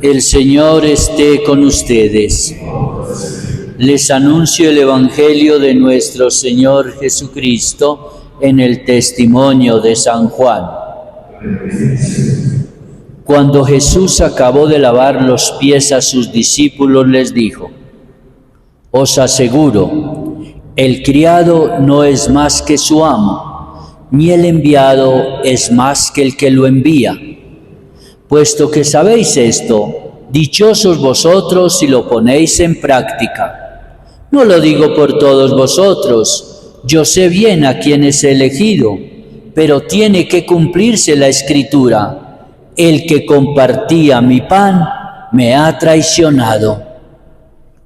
El Señor esté con ustedes. Les anuncio el Evangelio de nuestro Señor Jesucristo en el testimonio de San Juan. Cuando Jesús acabó de lavar los pies a sus discípulos, les dijo: Os aseguro, el criado no es más que su amo, ni el enviado es más que el que lo envía. Puesto que sabéis esto, dichosos vosotros si lo ponéis en práctica. No lo digo por todos vosotros, yo sé bien a quienes he elegido, pero tiene que cumplirse la Escritura: el que compartía mi pan me ha traicionado.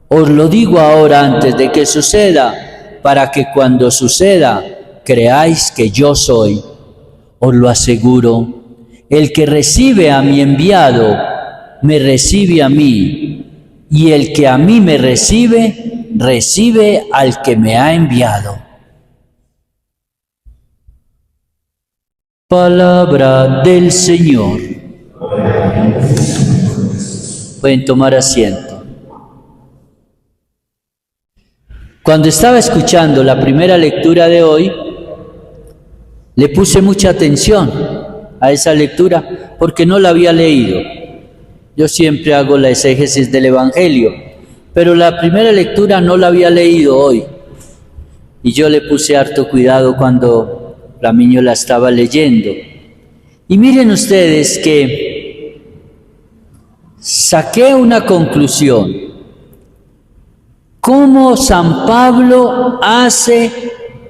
Os lo digo ahora antes de que suceda, para que cuando suceda creáis que yo soy. Os lo aseguro, el que recibe a mi enviado, me recibe a mí, y el que a mí me recibe, recibe al que me ha enviado. Palabra del Señor. Pueden tomar asiento. Cuando estaba escuchando la primera lectura de hoy, le puse mucha atención a esa lectura porque no la había leído. Yo siempre hago la exégesis del Evangelio, pero la primera lectura no la había leído hoy. Y yo le puse harto cuidado cuando Flamiño la estaba leyendo. Y miren ustedes que saqué una conclusión. Cómo San Pablo hace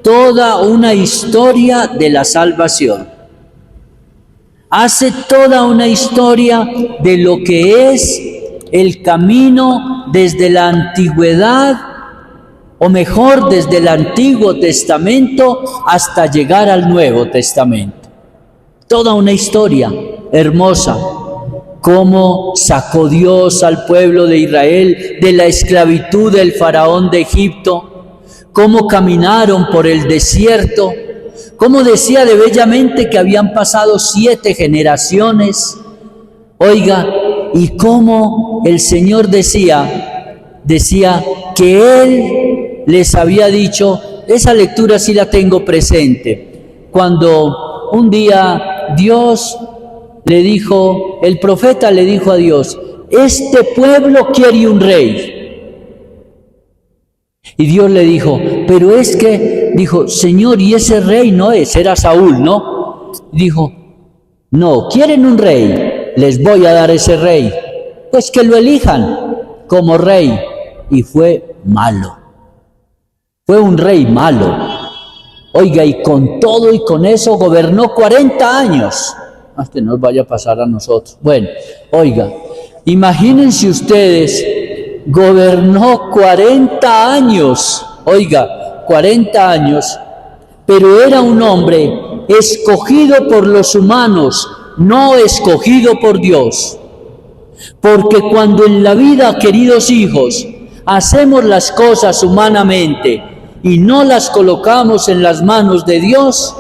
toda una historia de la salvación. Hace toda una historia de lo que es el camino desde la antigüedad, o mejor, desde el Antiguo Testamento hasta llegar al Nuevo Testamento. Toda una historia hermosa. Cómo sacó Dios al pueblo de Israel de la esclavitud del faraón de Egipto, cómo caminaron por el desierto, cómo decía de bellamente que habían pasado 7 generaciones, oiga, y cómo el Señor decía que Él les había dicho, esa lectura sí la tengo presente, cuando un día Dios le dijo, el profeta le dijo a Dios: este pueblo quiere un rey. Y Dios le dijo, pero es que, dijo, Señor, y ese rey no es, era Saúl, ¿no? Dijo, no, quieren un rey, les voy a dar ese rey, pues que lo elijan como rey. Y fue malo, fue un rey malo. Oiga, y con todo y con eso gobernó 40 años. Que no nos vaya a pasar a nosotros. Bueno, oiga, imagínense ustedes, gobernó 40 años, oiga, 40 años, pero era un hombre escogido por los humanos, no escogido por Dios. Porque cuando en la vida, queridos hijos, hacemos las cosas humanamente y no las colocamos en las manos de Dios,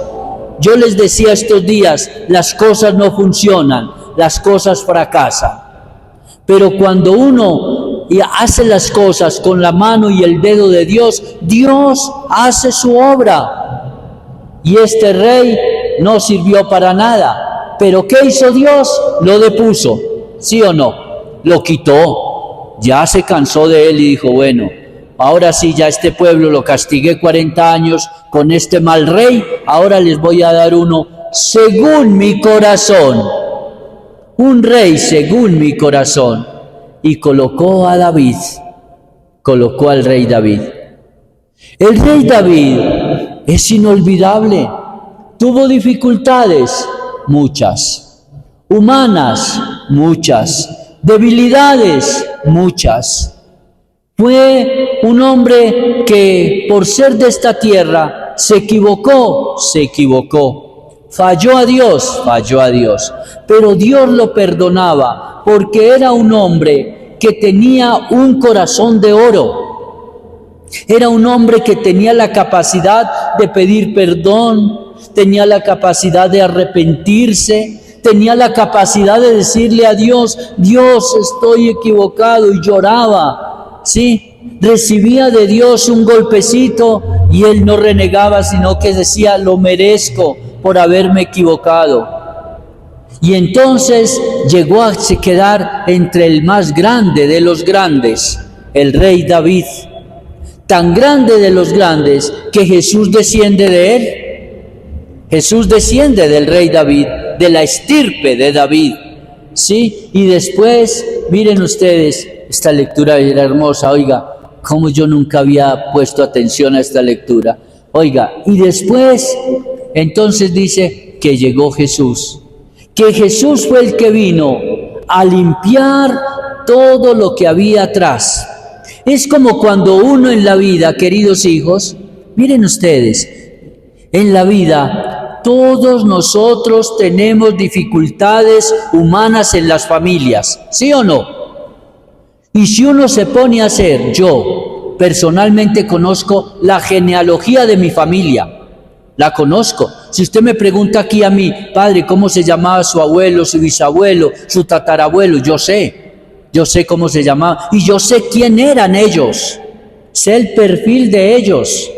yo les decía estos días, las cosas no funcionan, las cosas fracasan. Pero cuando uno hace las cosas con la mano y el dedo de Dios, Dios hace su obra. Y este rey no sirvió para nada. ¿Pero qué hizo Dios? Lo depuso, ¿sí o no? Lo quitó. Ya se cansó de él y dijo, bueno, ahora sí, ya este pueblo lo castigué 40 años con este mal rey, ahora les voy a dar uno según mi corazón, un rey según mi corazón. Y colocó a David, colocó al rey David. El rey David es inolvidable, tuvo dificultades, muchas, humanas, muchas, debilidades, muchas. Fue un hombre que por ser de esta tierra se equivocó, falló a Dios, pero Dios lo perdonaba porque era un hombre que tenía un corazón de oro, era un hombre que tenía la capacidad de pedir perdón, tenía la capacidad de arrepentirse, tenía la capacidad de decirle a Dios, Dios, estoy equivocado, y lloraba, ¿sí? Recibía de Dios un golpecito y él no renegaba, sino que decía, lo merezco por haberme equivocado. Y entonces llegó a quedar entre el más grande de los grandes, el rey David, tan grande de los grandes que Jesús desciende de él. Jesús desciende del rey David, de la estirpe de David, ¿sí? Y después, miren ustedes, esta lectura era hermosa, oiga, como yo nunca había puesto atención a esta lectura. Oiga, y después, entonces dice que llegó Jesús, que Jesús fue el que vino a limpiar todo lo que había atrás. Es como cuando uno en la vida, queridos hijos, miren ustedes, en la vida todos nosotros tenemos dificultades humanas en las familias, ¿sí o no? Y si uno se pone a hacer, yo personalmente conozco la genealogía de mi familia, la conozco. Si usted me pregunta aquí a mí, padre, ¿cómo se llamaba su abuelo, su bisabuelo, su tatarabuelo? Yo sé cómo se llamaba y yo sé quién eran ellos, sé el perfil de ellos,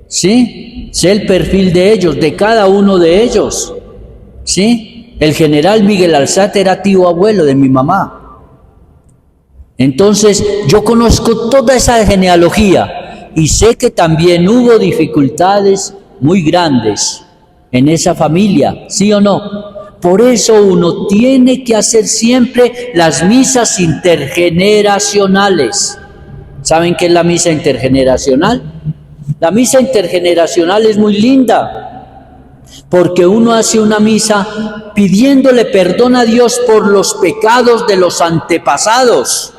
¿sí? Sé el perfil de ellos, de cada uno de ellos, ¿sí? El general Miguel Alzate era tío abuelo de mi mamá. Entonces, yo conozco toda esa genealogía y sé que también hubo dificultades muy grandes en esa familia, ¿sí o no? Por eso uno tiene que hacer siempre las misas intergeneracionales. ¿Saben qué es la misa intergeneracional? La misa intergeneracional es muy linda, porque uno hace una misa pidiéndole perdón a Dios por los pecados de los antepasados.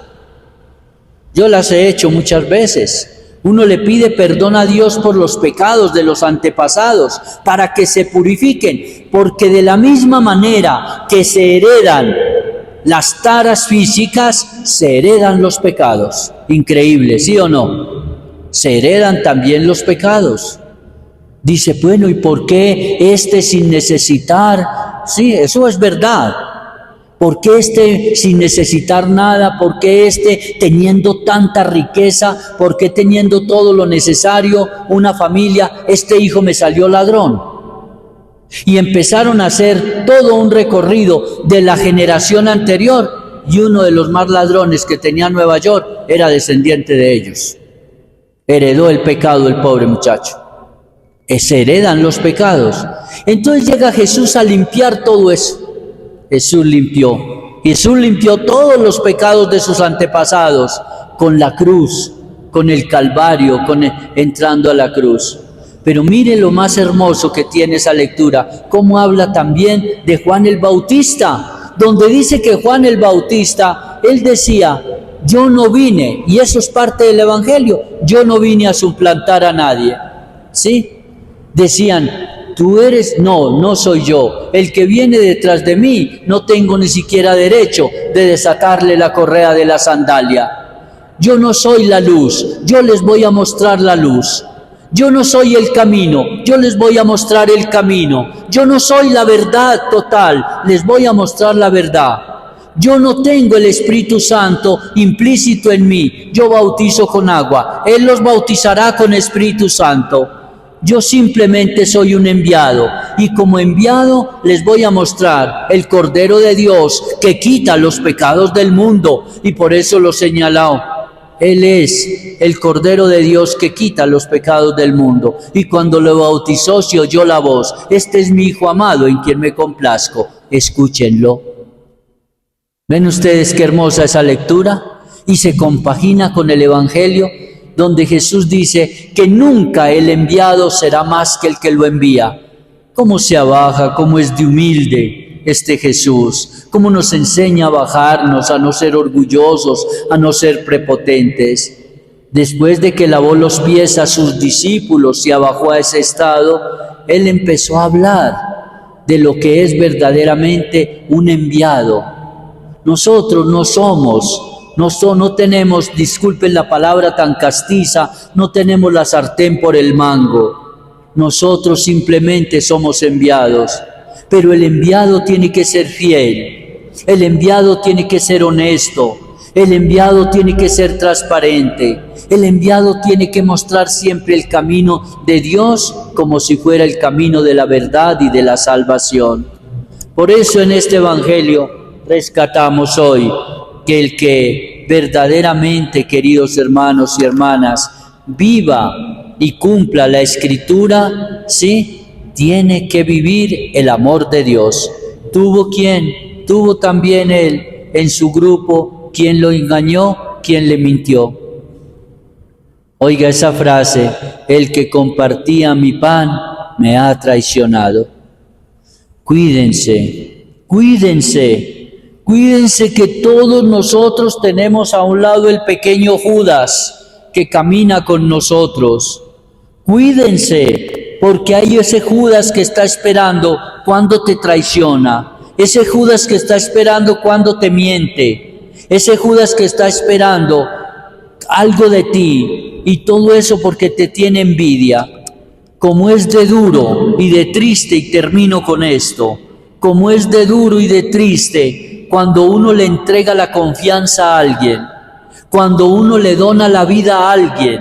Yo las he hecho muchas veces. Uno le pide perdón a Dios por los pecados de los antepasados para que se purifiquen, porque de la misma manera que se heredan las taras físicas, se heredan los pecados. Increíble, ¿sí o no? Se heredan también los pecados. Dice, bueno, ¿y por qué este sin necesitar? Sí, eso es verdad. ¿Por qué este sin necesitar nada? ¿Por qué este teniendo tanta riqueza? ¿Por qué teniendo todo lo necesario, una familia, este hijo me salió ladrón? Y empezaron a hacer todo un recorrido de la generación anterior, y uno de los más ladrones que tenía Nueva York era descendiente de ellos. Heredó el pecado el pobre muchacho. Se heredan los pecados. Entonces llega Jesús a limpiar todo eso. Jesús limpió todos los pecados de sus antepasados con la cruz, con el Calvario, entrando a la cruz. Pero mire lo más hermoso que tiene esa lectura, cómo habla también de Juan el Bautista, donde dice que Juan el Bautista, él decía, yo no vine, y eso es parte del Evangelio, yo no vine a suplantar a nadie, ¿sí? Decían, tú eres, no soy yo, el que viene detrás de mí, no tengo ni siquiera derecho de desatarle la correa de la sandalia. Yo no soy la luz, yo les voy a mostrar la luz. Yo no soy el camino, yo les voy a mostrar el camino. Yo no soy la verdad total, les voy a mostrar la verdad. Yo no tengo el Espíritu Santo implícito en mí, yo bautizo con agua, Él los bautizará con Espíritu Santo. Yo simplemente soy un enviado, y como enviado les voy a mostrar el Cordero de Dios que quita los pecados del mundo, y por eso lo señaló. Él es el Cordero de Dios que quita los pecados del mundo. Y cuando lo bautizó se oyó la voz, este es mi Hijo amado en quien me complazco, escúchenlo. ¿Ven ustedes qué hermosa esa lectura? Y se compagina con el Evangelio, donde Jesús dice que nunca el enviado será más que el que lo envía. ¿Cómo se abaja? ¿Cómo es de humilde este Jesús? ¿Cómo nos enseña a bajarnos, a no ser orgullosos, a no ser prepotentes? Después de que lavó los pies a sus discípulos y abajó a ese estado, Él empezó a hablar de lo que es verdaderamente un enviado. Nosotros no tenemos, disculpen la palabra tan castiza, no tenemos la sartén por el mango. Nosotros simplemente somos enviados. pero el enviado tiene que ser fiel, el enviado tiene que ser honesto, el enviado tiene que ser transparente, el enviado tiene que mostrar siempre el camino de Dios como si fuera el camino de la verdad y de la salvación. Por eso en este Evangelio rescatamos hoy que el que verdaderamente, queridos hermanos y hermanas, viva y cumpla la Escritura, ¿sí?, tiene que vivir el amor de Dios. Tuvo también él en su grupo quien lo engañó, quien le mintió. Oiga esa frase: el que compartía mi pan me ha traicionado. Cuídense, cuídense, cuídense que todos nosotros tenemos a un lado el pequeño Judas que camina con nosotros. Cuídense, porque hay ese Judas que está esperando cuando te traiciona, ese Judas que está esperando cuando te miente, ese Judas que está esperando algo de ti, y todo eso porque te tiene envidia. Como es de duro y de triste, y termino con esto, como es de duro y de triste cuando uno le entrega la confianza a alguien, cuando uno le dona la vida a alguien,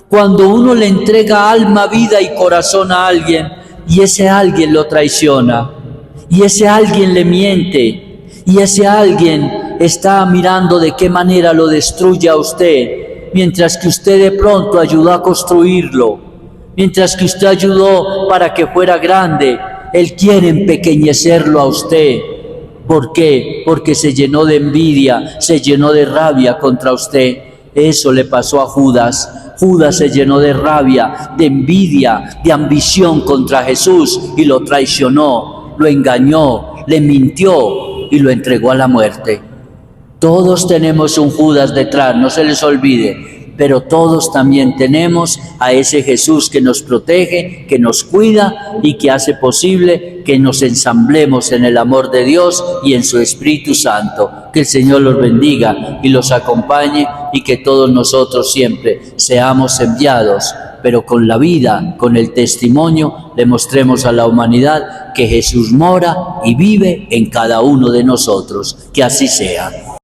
cuando uno le entrega alma, vida y corazón a alguien, y ese alguien lo traiciona, y ese alguien le miente, y ese alguien está mirando de qué manera lo destruye a usted, mientras que usted de pronto ayudó a construirlo, mientras que usted ayudó para que fuera grande. Él quiere empequeñecerlo a usted. ¿Por qué? Porque se llenó de envidia, se llenó de rabia contra usted. Eso le pasó a Judas. Judas se llenó de rabia, de envidia, de ambición contra Jesús y lo traicionó, lo engañó, le mintió y lo entregó a la muerte. Todos tenemos un Judas detrás, no se les olvide, pero todos también tenemos a ese Jesús que nos protege, que nos cuida y que hace posible que nos ensamblemos en el amor de Dios y en su Espíritu Santo. Que el Señor los bendiga y los acompañe, y que todos nosotros siempre seamos enviados, pero con la vida, con el testimonio, demostremos a la humanidad que Jesús mora y vive en cada uno de nosotros. Que así sea.